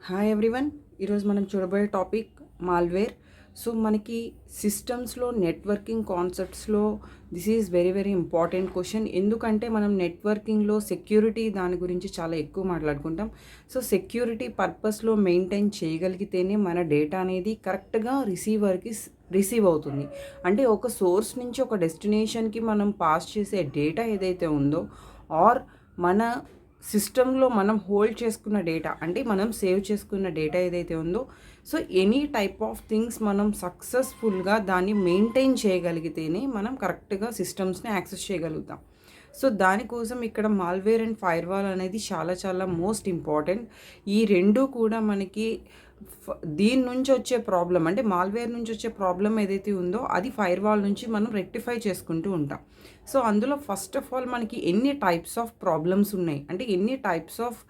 Hi everyone. ఈరోజు మనం చూడబోయే టాపిక్ మాల్వేర్. సో మనకి సిస్టమ్స్లో నెట్వర్కింగ్ కాన్సెప్ట్స్లో this is very very important question. ఎందుకంటే మనం నెట్వర్కింగ్లో సెక్యూరిటీ దాని గురించి చాలా ఎక్కువ మాట్లాడుకుంటాం. సో సెక్యూరిటీ పర్పస్లో మెయింటైన్ చేయగలిగితేనే మన డేటా అనేది కరెక్ట్గా రిసీవ్ అవుతుంది. అంటే ఒక సోర్స్ నుంచి ఒక డెస్టినేషన్కి మనం పాస్ చేసే డేటా ఏదైతే ఉందో ఆర్ మన సిస్టంలో మనం హోల్డ్ చేసుకున్న డేటా అంటే మనం సేవ్ చేసుకున్న డేటా ఏదైతే ఉందో, so any type of things మనం సక్సెస్ఫుల్గా దాన్ని మెయింటైన్ చేయగలిగితేనే మనం కరెక్ట్గా సిస్టమ్స్ని యాక్సెస్ చేయగలుగుతాం. సో దానికోసం ఇక్కడ మాల్వేర్ అండ్ ఫైర్వాల్ అనేది చాలా చాలా మోస్ట్ ఇంపార్టెంట్. ఈ రెండు కూడా మనకి దీని నుంచి వచ్చే ప్రాబ్లం అంటే మాల్వేర్ నుంచి వచ్చే ప్రాబ్లం ఏదైతే ఉందో అది ఫైర్వాల్ నుంచి మనం రెక్టిఫై చేసుకుంటూ ఉంటాం. సో అందులో ఫస్ట్ ఆఫ్ ఆల్ మనకి ఎన్ని టైప్స్ ఆఫ్ ప్రాబ్లమ్స్ ఉన్నాయి అంటే ఎన్ని టైప్స్ ఆఫ్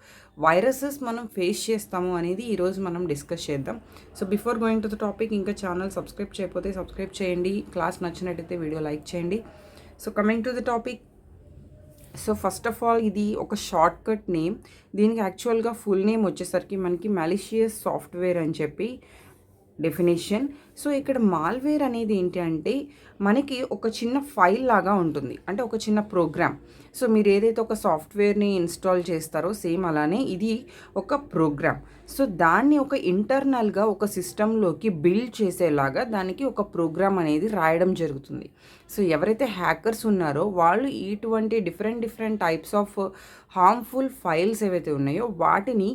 వైరసెస్ మనం ఫేస్ చేస్తాము అనేది ఈరోజు మనం డిస్కస్ చేద్దాం. So before going to the topic, ఇంకా ఛానల్ సబ్స్క్రైబ్ చేయకపోతే సబ్స్క్రైబ్ చేయండి. క్లాస్ నచ్చినట్టయితే వీడియో లైక్ చేయండి. So coming to the topic, so first of all ఇది ఒక షార్ట్ కట్ నేమ్. దీనికి యాక్చువల్గా ఫుల్ నేమ్ వచ్చేసరికి మనకి మాలిషియస్ సాఫ్ట్వేర్ అని చెప్పి డెఫినేషన్. సో ఇక్కడ మాల్వేర్ అనేది ఏంటి అంటే మనకి ఒక చిన్న ఫైల్ లాగా ఉంటుంది, అంటే ఒక చిన్న ప్రోగ్రామ్. సో మీరు ఏదైతే ఒక సాఫ్ట్వేర్ని ఇన్స్టాల్ చేస్తారో సేమ్ అలానే ఇది ఒక ప్రోగ్రామ్. సో దాన్ని ఒక ఇంటర్నల్గా ఒక సిస్టంలోకి బిల్డ్ చేసేలాగా దానికి ఒక ప్రోగ్రామ్ అనేది రాయడం జరుగుతుంది. సో ఎవరైతే హ్యాకర్స్ ఉన్నారో వాళ్ళు ఇటువంటి different types of harmful files ఏవైతే ఉన్నాయో వాటిని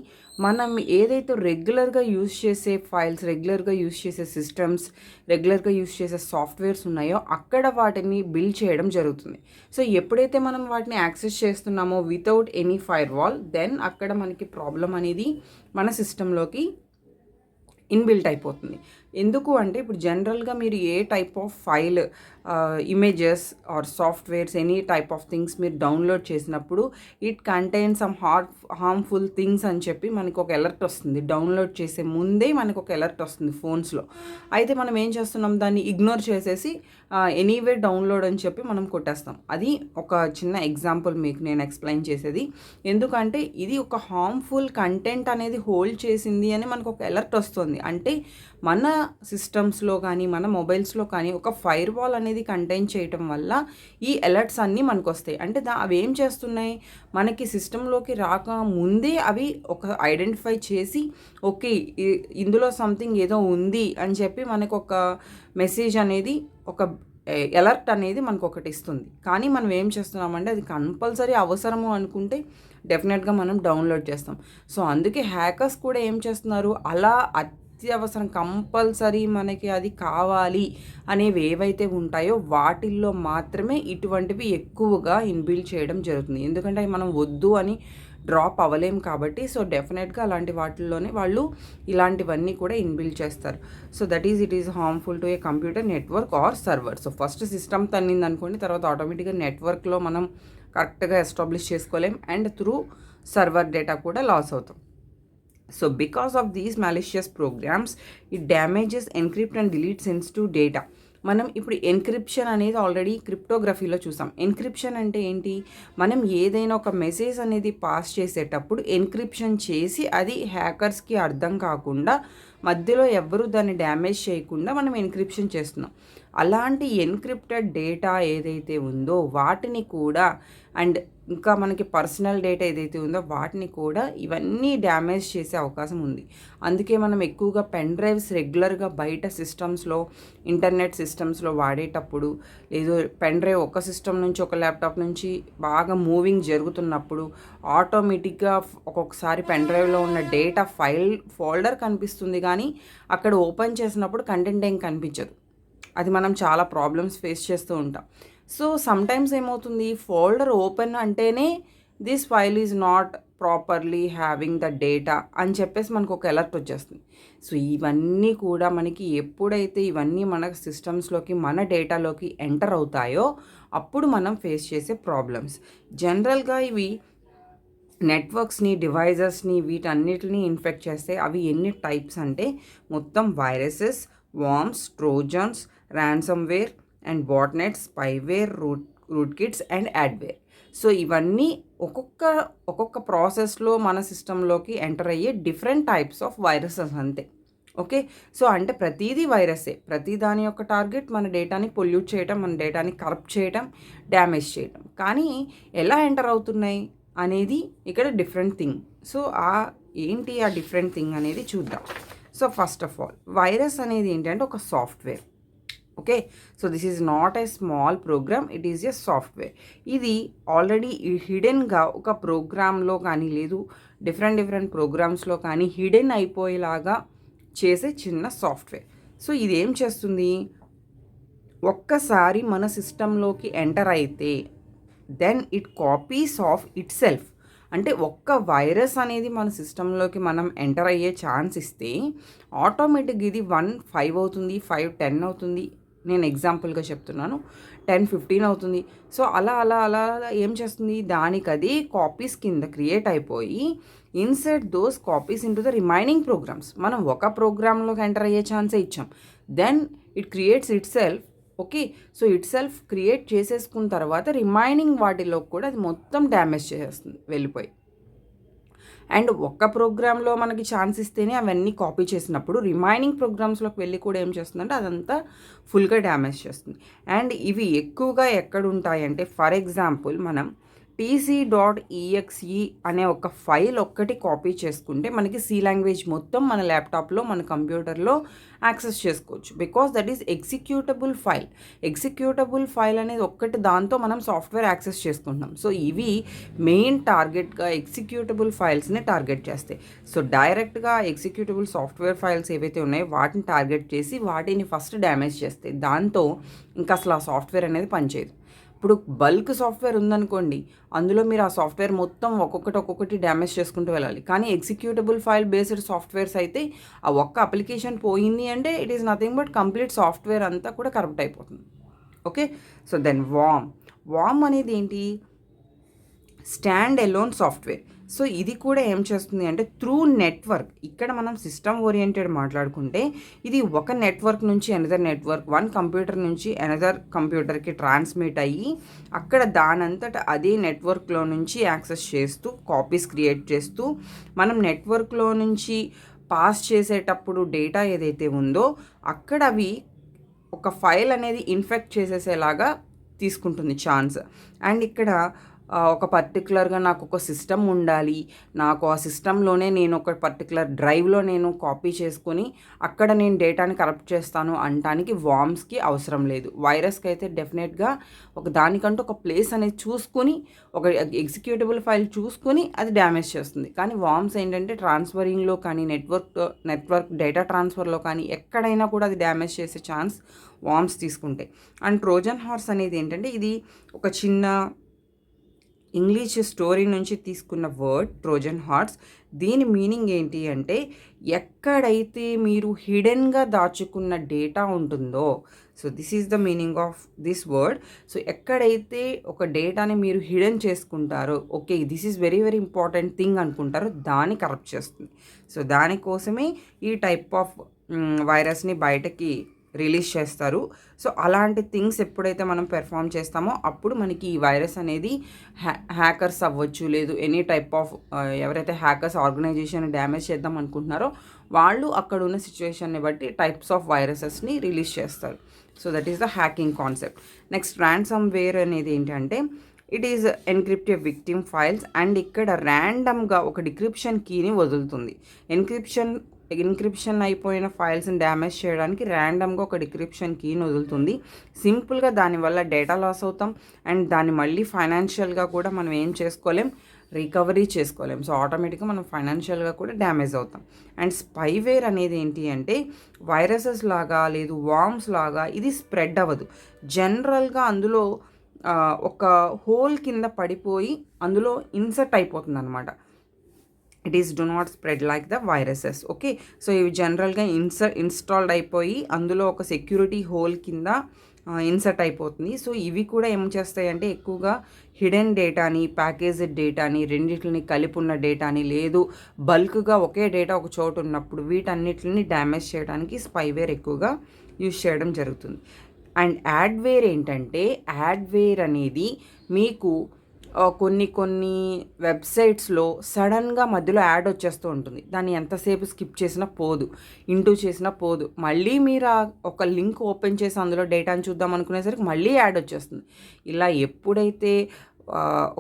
మనం ఏదైతే రెగ్యులర్గా యూజ్ చేసే ఫైల్స్, రెగ్యులర్గా యూజ్ చేసే సిస్టమ్స్, రెగ్యులర్గా యూజ్ చేసే సాఫ్ట్వేర్స్ ఉన్నాయో అక్కడ వాటిని బిల్డ్ చేయడం జరుగుతుంది. సో ఎప్పుడైతే మనం వాటిని యాక్సెస్ చేస్తున్నామో without any firewall, then అక్కడ మనకి ప్రాబ్లం అనేది మన సిస్టంలోకి ఇన్బిల్ట్ అయిపోతుంది. ఎందుకు అంటే ఇప్పుడు జనరల్గా మీరు ఏ type of file, images or softwares, any type of things మీరు డౌన్లోడ్ చేసినప్పుడు it contain some harmful things అని చెప్పి మనకు ఒక అలర్ట్ వస్తుంది. డౌన్లోడ్ చేసే ముందే మనకు ఒక అలర్ట్ వస్తుంది ఫోన్స్లో. అయితే మనం ఏం చేస్తున్నాం, దాన్ని ఇగ్నోర్ చేసేసి ఎనీవే డౌన్లోడ్ అని చెప్పి మనం కొట్టేస్తాం. అది ఒక చిన్న ఎగ్జాంపుల్ మీకు నేను ఎక్స్ప్లెయిన్ చేసేది. ఎందుకంటే ఇది ఒక హార్మ్ఫుల్ కంటెంట్ అనేది హోల్డ్ చేసింది అని మనకు ఒక అలర్ట్ వస్తుంది. అంటే మన సిస్టమ్స్లో కానీ మన మొబైల్స్లో కానీ ఒక ఫైర్ వాల్ అనేది కంటైన్ చేయటం వల్ల ఈ అలర్ట్స్ అన్నీ మనకు వస్తాయి. అంటే అవి ఏం చేస్తున్నాయి, మనకి సిస్టంలోకి రాక ముందే అవి ఒక ఐడెంటిఫై చేసి ఓకే ఇందులో సంథింగ్ ఏదో ఉంది అని చెప్పి మనకు ఒక మెసేజ్ అనేది, ఒక అలర్ట్ అనేది మనకు ఒకటి ఇస్తుంది. కానీ మనం ఏం చేస్తున్నామంటే అది కంపల్సరీ అవసరము అనుకుంటే డెఫినెట్గా మనం డౌన్లోడ్ చేస్తాం. సో అందుకే హ్యాకర్స్ కూడా ఏం చేస్తున్నారు, అలా అత్యవసరం కంపల్సరీ మనకి అది కావాలి అనేవి ఏవైతే ఉంటాయో వాటిల్లో మాత్రమే ఇటువంటివి ఎక్కువగా ఇన్బిల్డ్ చేయడం జరుగుతుంది. ఎందుకంటే అవి మనం వద్దు అని డ్రాప్ అవ్వలేం కాబట్టి. సో డెఫినెట్గా అలాంటి వాటిల్లోనే వాళ్ళు ఇలాంటివన్నీ కూడా ఇన్బిల్డ్ చేస్తారు. So it is harmful to a computer network or server. So first system తన్నింది అనుకోండి, తర్వాత ఆటోమేటిక్గా నెట్వర్క్లో మనం కరెక్ట్గా ఎస్టాబ్లిష్ చేసుకోలేం అండ్ త్రూ సర్వర్ డేటా కూడా లాస్ అవుతాం. So because of these malicious programs, it damages, encrypt and delete sensitive data. మనం ఇప్పుడు ఎన్క్రిప్షన్ అనేది ఆల్రెడీ క్రిప్టోగ్రఫీలో చూసాం. ఎన్క్రిప్షన్ అంటే ఏంటి, మనం ఏదైనా ఒక మెసేజ్ అనేది పాస్ చేసేటప్పుడు ఎన్క్రిప్షన్ చేసి అది హ్యాకర్స్కి అర్థం కాకుండా మధ్యలో ఎవ్వరూ దాన్ని డ్యామేజ్ చేయకుండా మనం ఎన్క్రిప్షన్ చేస్తున్నాం. అలాంటి ఎన్క్రిప్టెడ్ డేటా ఏదైతే ఉందో వాటిని కూడా అండ్ ఇంకా మనకి పర్సనల్ డేటా ఏదైతే ఉందో వాటిని కూడా ఇవన్నీ డ్యామేజ్ చేసే అవకాశం ఉంది. అందుకే మనం ఎక్కువగా పెన్ డ్రైవ్స్ రెగ్యులర్గా బయట సిస్టమ్స్లో, ఇంటర్నెట్ సిస్టమ్స్లో వాడేటప్పుడు, లేదు పెన్ డ్రైవ్ ఒక సిస్టమ్ నుంచి ఒక ల్యాప్టాప్ నుంచి బాగా మూవింగ్ జరుగుతున్నప్పుడు ఆటోమేటిక్గా ఒక్కొక్కసారి పెన్ డ్రైవ్లో ఉన్న డేటా ఫోల్డర్ కనిపిస్తుంది కానీ అక్కడ ఓపెన్ చేసినప్పుడు కంటెంట్ ఏం కనిపించదు. అది మనం చాలా ప్రాబ్లమ్స్ ఫేస్ చేస్తూ ఉంటాం. సో సమ్టైమ్స్ ఏమవుతుంది, ఫోల్డర్ ఓపెన్ అంటేనే this file is not properly having the data అని చెప్పేసి మనకు ఒక అలర్ట్ వచ్చేస్తుంది. సో ఇవన్నీ కూడా మనకి ఎప్పుడైతే ఇవన్నీ మన సిస్టమ్స్లోకి, మన డేటాలోకి ఎంటర్ అవుతాయో అప్పుడు మనం ఫేస్ చేసే ప్రాబ్లమ్స్. జనరల్గా ఇవి నెట్వర్క్స్ని, డివైజెస్ని, వీటన్నిటిని ఇన్ఫెక్ట్ చేస్తే అవి ఎన్ని టైప్స్ అంటే మొత్తం viruses, worms, Trojans, ransomware and botnets, spyware, rootkits and adware. So ఇవన్నీ ఒక్కొక్క ప్రాసెస్లో మన సిస్టంలోకి ఎంటర్ అయ్యే డిఫరెంట్ టైప్స్ ఆఫ్ వైరసెస్ అంతే. ఓకే. సో అంటే ప్రతీదీ వైరస్సే. ప్రతి దాని యొక్క టార్గెట్ మన డేటాని పొల్యూట్ చేయటం, మన డేటాని కరప్ట్ చేయటం, డ్యామేజ్ చేయటం. కానీ ఎలా ఎంటర్ అవుతున్నాయి అనేది ఇక్కడ డిఫరెంట్ థింగ్. సో ఏంటి ఆ డిఫరెంట్ థింగ్ అనేది చూద్దాం. So first of all virus అనేది ఏంటంటే ఒక software. Okay. So this is not a small program, it is a software. ఇది ఆల్రెడీ హిడెన్గా ఒక ప్రోగ్రాంలో కానీ లేదు డిఫరెంట్ ప్రోగ్రామ్స్లో కానీ హిడెన్ అయిపోయేలాగా చేసే చిన్న సాఫ్ట్వేర్. సో ఇది ఏం చేస్తుంది, ఒక్కసారి మన సిస్టంలోకి ఎంటర్ అయితే then it copies of itself. అంటే ఒక్క వైరస్ అనేది మన సిస్టంలోకి మనం ఎంటర్ అయ్యే ఛాన్స్ ఇస్తే ఆటోమేటిక్గా ఇది 1 5 అవుతుంది, 5 10 అవుతుంది. నేను ఎగ్జాంపుల్గా చెప్తున్నాను, 10 15 అవుతుంది. సో అలా అలా అలా ఏం చేస్తుంది, దానికి అది కాపీస్ కింద క్రియేట్ అయిపోయి insert those copies into the remaining programs. మనం ఒక ప్రోగ్రాంలోకి ఎంటర్ అయ్యే ఛాన్సే ఇచ్చాం. Then it creates itself. Okay. So itself create చేసేసుకున్న తర్వాత రిమైనింగ్ వాటిలో కూడా అది మొత్తం డ్యామేజ్ చేసేస్తుంది వెళ్ళిపోయి. అండ్ ఒక్క ప్రోగ్రాంలో మనకి ఛాన్స్ ఇస్తేనే అవన్నీ కాపీ చేసినప్పుడు రిమైనింగ్ ప్రోగ్రామ్స్లోకి వెళ్ళి కూడా ఏం చేస్తుందంటే అదంతా ఫుల్గా డ్యామేజ్ చేస్తుంది. అండ్ ఇవి ఎక్కువగా ఎక్కడ ఉంటాయంటే ఫర్ ఎగ్జాంపుల్ మనం tc.exe అనే ఒక ఫైల్ ఒక్కటి కాపీ చేసుకుంటే మనకి సి లాంగ్వేజ్ మొత్తం మన ల్యాప్టాప్లో మన కంప్యూటర్లో యాక్సెస్ చేసుకోవచ్చు. Because that is executable file. Executable file అనేది ఒక్కటి, దాంతో మనం సాఫ్ట్వేర్ యాక్సెస్ చేసుకుంటున్నాం. సో ఇవి మెయిన్ టార్గెట్గా ఎగ్జిక్యూటబుల్ ఫైల్స్ని టార్గెట్ చేస్తాయి. సో డైరెక్ట్గా ఎగ్జిక్యూటబుల్ సాఫ్ట్వేర్ ఫైల్స్ ఏవైతే ఉన్నాయో వాటిని టార్గెట్ చేసి వాటిని ఫస్ట్ డ్యామేజ్ చేస్తాయి. దాంతో ఇంకా అసలు ఆ సాఫ్ట్వేర్ అనేది పనిచేయదు. ఇప్పుడు బల్క్ సాఫ్ట్వేర్ ఉందనుకోండి, అందులో మీరు ఆ సాఫ్ట్వేర్ మొత్తం ఒక్కొక్కటి డ్యామేజ్ చేసుకుంటూ వెళ్ళాలి. కానీ ఎగ్జిక్యూటబుల్ ఫైల్ బేస్డ్ సాఫ్ట్వేర్స్ అయితే ఆ ఒక్క అప్లికేషన్ పోయింది అంటే it is nothing but complete software అంతా కూడా కరప్ట్ అయిపోతుంది. ఓకే. సో దెన్ వామ్ అనేది ఏంటి, స్టాండ్ ఎలోన్ సాఫ్ట్వేర్. సో ఇది కూడా ఏం చేస్తుంది అంటే త్రూ నెట్వర్క్, ఇక్కడ మనం సిస్టమ్ ఓరియంటెడ్ మాట్లాడుకుంటే ఇది ఒక నెట్వర్క్ నుంచి అనదర్ నెట్వర్క్, వన్ కంప్యూటర్ నుంచి అనదర్ కంప్యూటర్కి ట్రాన్స్మిట్ అయ్యి అక్కడ దానంతట అదే నెట్వర్క్లో నుంచి యాక్సెస్ చేస్తూ కాపీస్ క్రియేట్ చేస్తూ మనం నెట్వర్క్లో నుంచి పాస్ చేసేటప్పుడు డేటా ఏదైతే ఉందో అక్కడ అవి ఒక ఫైల్ అనేది ఇన్ఫెక్ట్ చేసేసేలాగా తీసుకుంటుంది ఛాన్స్. అండ్ ఇక్కడ ఒక పర్టికులర్గా నాకు ఒక సిస్టమ్ ఉండాలి, నాకు ఆ సిస్టంలోనే నేను ఒక పర్టికులర్ డ్రైవ్లో నేను కాపీ చేసుకొని అక్కడ నేను డేటాని కరప్ట్ చేస్తాను అనటానికి వామ్స్కి అవసరం లేదు. వైరస్కి అయితే డెఫినెట్గా ఒక దానికంటూ ఒక ప్లేస్ అనేది చూసుకొని ఒక ఎగ్జిక్యూటబుల్ ఫైల్ చూసుకొని అది డ్యామేజ్ చేస్తుంది. కానీ వామ్స్ ఏంటంటే ట్రాన్స్ఫరింగ్లో కానీ నెట్వర్క్ డేటా ట్రాన్స్ఫర్లో కానీ ఎక్కడైనా కూడా అది డ్యామేజ్ చేసే ఛాన్స్ వామ్స్ తీసుకుంటాయి. అండ్ ట్రోజన్ హార్స్ అనేది ఏంటంటే ఇది ఒక చిన్న ఇంగ్లీష్ స్టోరీ నుంచి తీసుకున్న వర్డ్ ట్రోజన్ హార్స్. దీని మీనింగ్ ఏంటి అంటే ఎక్కడైతే మీరు హిడెన్గా దాచుకున్న డేటా ఉంటుందో, so this is the meaning of this word. So ఎక్కడైతే ఒక డేటాని మీరు హిడెన్ చేసుకుంటారో, okay this is very very important thing అనుకుంటారో దాన్ని కరప్ట్ చేస్తుంది. సో దానికోసమే ఈ టైప్ ఆఫ్ వైరస్ని బయటకి రిలీజ్ చేస్తారు. సో అలాంటి థింగ్స్ ఎప్పుడైతే మనం పెర్ఫామ్ చేస్తామో అప్పుడు మనకి ఈ వైరస్ అనేది హ్యాకర్స్ అవ్వచ్చు, లేదు ఎనీ టైప్ ఆఫ్ ఎవరైతే హ్యాకర్స్ ఆర్గనైజేషన్ డ్యామేజ్ చేద్దాం అనుకుంటున్నారో వాళ్ళు అక్కడ ఉన్న సిచ్యువేషన్ని బట్టి టైప్స్ ఆఫ్ వైరసెస్ని రిలీజ్ చేస్తారు. So that is the hacking concept. Next ransomware అనేది ఏంటంటే it is encrypt victim files. And ఇక్కడ ర్యాండమ్గా ఒక డిక్రిప్షన్ కీని వదులుతుంది. ఎన్క్రిప్షన్ అయిపోయిన ఫైల్స్ని డ్యామేజ్ చేయడానికి ర్యాండమ్గా ఒక డిక్రిప్షన్ కీని వదులుతుంది. సింపుల్గా దానివల్ల డేటా లాస్ అవుతాం అండ్ దాన్ని మళ్ళీ ఫైనాన్షియల్గా కూడా మనం ఏం చేసుకోలేం, రికవరీ చేసుకోలేం. సో ఆటోమేటిక్గా మనం ఫైనాన్షియల్గా కూడా డ్యామేజ్ అవుతాం. అండ్ స్పైవేర్ అనేది ఏంటి అంటే వైరసెస్ లాగా లేదు వామ్స్ లాగా ఇది స్ప్రెడ్ అవ్వదు. జనరల్గా అందులో ఒక హోల్ కింద పడిపోయి అందులో ఇన్సర్ట్ అయిపోతుంది అనమాట. It is do not spread like the viruses. Okay. So ఇవి జనరల్గా ఇన్స్టాల్డ్ అయిపోయి అందులో ఒక సెక్యూరిటీ హోల్ కింద ఇన్సర్ట్ అయిపోతుంది. సో ఇవి కూడా ఏం చేస్తాయి అంటే ఎక్కువగా హిడెన్ డేటాని, ప్యాకేజ్డ్ డేటాని, రెండింటిని కలిపి ఉన్న డేటాని, లేదు బల్క్గా ఒకే డేటా ఒక చోటు ఉన్నప్పుడు వీటన్నిటిని డ్యామేజ్ చేయడానికి స్పైవేర్ ఎక్కువగా యూజ్ చేయడం జరుగుతుంది. అండ్ యాడ్వేర్ ఏంటంటే యాడ్వేర్ అనేది మీకు కొన్ని వెబ్సైట్స్లో సడన్గా మధ్యలో యాడ్ వచ్చేస్తూ ఉంటుంది. దాన్ని ఎంతసేపు స్కిప్ చేసినా పోదు, ఇంటూ చేసినా పోదు. మళ్ళీ మీరు ఒక లింక్ ఓపెన్ చేసి అందులో డేటాను చూద్దాం అనుకునేసరికి మళ్ళీ యాడ్ వచ్చేస్తుంది. ఇలా ఎప్పుడైతే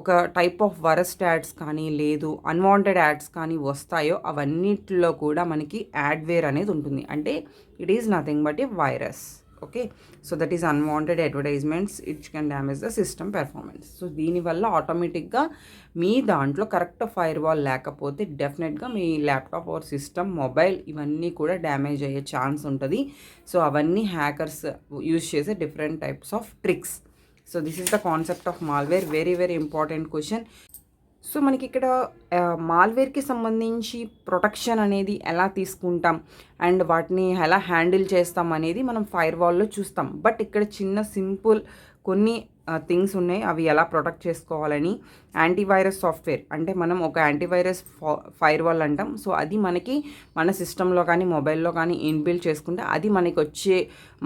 ఒక టైప్ ఆఫ్ వరస్ట్ యాడ్స్ కానీ లేదు అన్వాంటెడ్ యాడ్స్ కానీ వస్తాయో అవన్నిటిలో కూడా మనకి యాడ్వేర్ అనేది ఉంటుంది. అంటే it is nothing but A virus. Okay, so that is unwanted advertisements it can damage the system performance. So దీనివల్ల ఆటోమేటిక్గా మీ దాంట్లో కరెక్ట్ ఫైర్ వాల్ లేకపోతే డెఫినెట్గా మీ ల్యాప్టాప్ ఆర్ సిస్టమ్ మొబైల్ ఇవన్నీ కూడా డ్యామేజ్ అయ్యే ఛాన్స్ ఉంటుంది. సో అవన్నీ హ్యాకర్స్ యూజ్ చేసే different types of tricks. So this is the concept of malware. Very very important question. So మనకి ఇక్కడ మాల్వేర్కి సంబంధించి ప్రొటెక్షన్ అనేది ఎలా తీసుకుంటాం అండ్ వాటిని ఎలా హ్యాండిల్ చేస్తాం అనేది మనం ఫైర్ వాల్లో చూస్తాం. బట్ ఇక్కడ చిన్న సింపుల్ కొన్ని థింగ్స్ ఉన్నాయి, అవి ఎలా ప్రొటెక్ట్ చేసుకోవాలని. యాంటీవైరస్ సాఫ్ట్వేర్ అంటే మనం ఒక యాంటీవైరస్ ఫైర్ వాల్ అంటాం. సో అది మనకి మన సిస్టంలో కానీ మొబైల్లో కానీ ఇన్బిల్డ్ చేసుకుంటే అది మనకి వచ్చే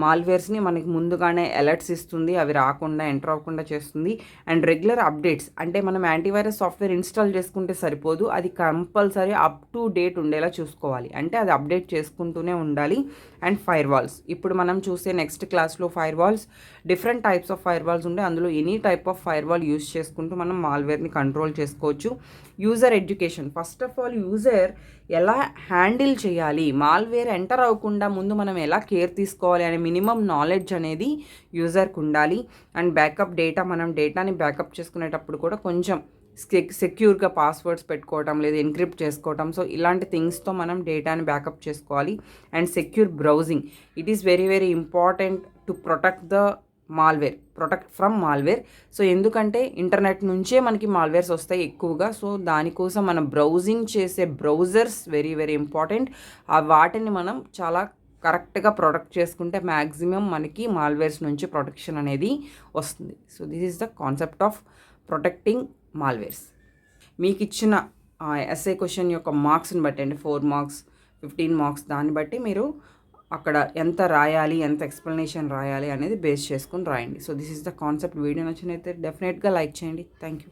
మాల్వేర్స్ని మనకి ముందుగానే అలర్ట్స్ ఇస్తుంది, అవి రాకుండా ఎంటర్ అవ్వకుండా చేస్తుంది. అండ్ రెగ్యులర్ అప్డేట్స్ అంటే మనం యాంటీవైరస్ సాఫ్ట్వేర్ ఇన్స్టాల్ చేసుకుంటే సరిపోదు, అది కంపల్సరీ అప్ టు డేట్ ఉండేలా చూసుకోవాలి. అంటే అది అప్డేట్ చేసుకుంటూనే ఉండాలి. అండ్ ఫైర్ వాల్స్, ఇప్పుడు మనం చూసే నెక్స్ట్ క్లాస్లో firewalls different types of firewalls ఉంటే అందులో any type of firewall use చేసుకుంటూ మనం మాల్వేర్ని కంట్రోల్ చేసుకోవచ్చు. User education, first of all user ఎలా హ్యాండిల్ చేయాలి, మాల్వేర్ ఎంటర్ అవ్వకుండా ముందు మనం ఎలా కేర్ తీసుకోవాలి అనే మినిమం నాలెడ్జ్ అనేది యూజర్కి ఉండాలి. అండ్ బ్యాకప్ డేటా, మనం డేటాని బ్యాకప్ చేసుకునేటప్పుడు కూడా కొంచెం సెక్యూర్గా పాస్వర్డ్స్ పెట్టుకోవటం లేదా ఎన్క్రిప్ట్ చేసుకోవటం. సో ఇలాంటి థింగ్స్తో మనం డేటాని బ్యాకప్ చేసుకోవాలి. And secure browsing, it is very very important to protect the malware, protect from malware. So ఎందుకంటే ఇంటర్నెట్ నుంచే మనకి మాల్వేర్స్ వస్తాయి ఎక్కువగా. సో దానికోసం మనం బ్రౌజింగ్ చేసే బ్రౌజర్స్ వెరీ వెరీ ఇంపార్టెంట్. వాటిని మనం చాలా కరెక్ట్గా ప్రొటెక్ట్ చేసుకుంటే మ్యాక్సిమం మనకి మాల్వేర్స్ నుంచి ప్రొటెక్షన్ అనేది వస్తుంది. So this is the concept of protecting malwares. మీకు ఇచ్చిన ఎస్ఏ క్వశ్చన్ యొక్క మార్క్స్ని బట్టి అంటే 4 మార్క్స్ 15 మార్క్స్ దాన్ని బట్టి మీరు అక్కడ ఎంత రాయాలి, ఎంత ఎక్స్ప్లెనేషన్ రాయాలి అనేది బేస్ చేసుకుని రాయండి. So this is the concept. Video నచ్చినైతే డెఫినెట్గా లైక్ చేయండి. Thank you.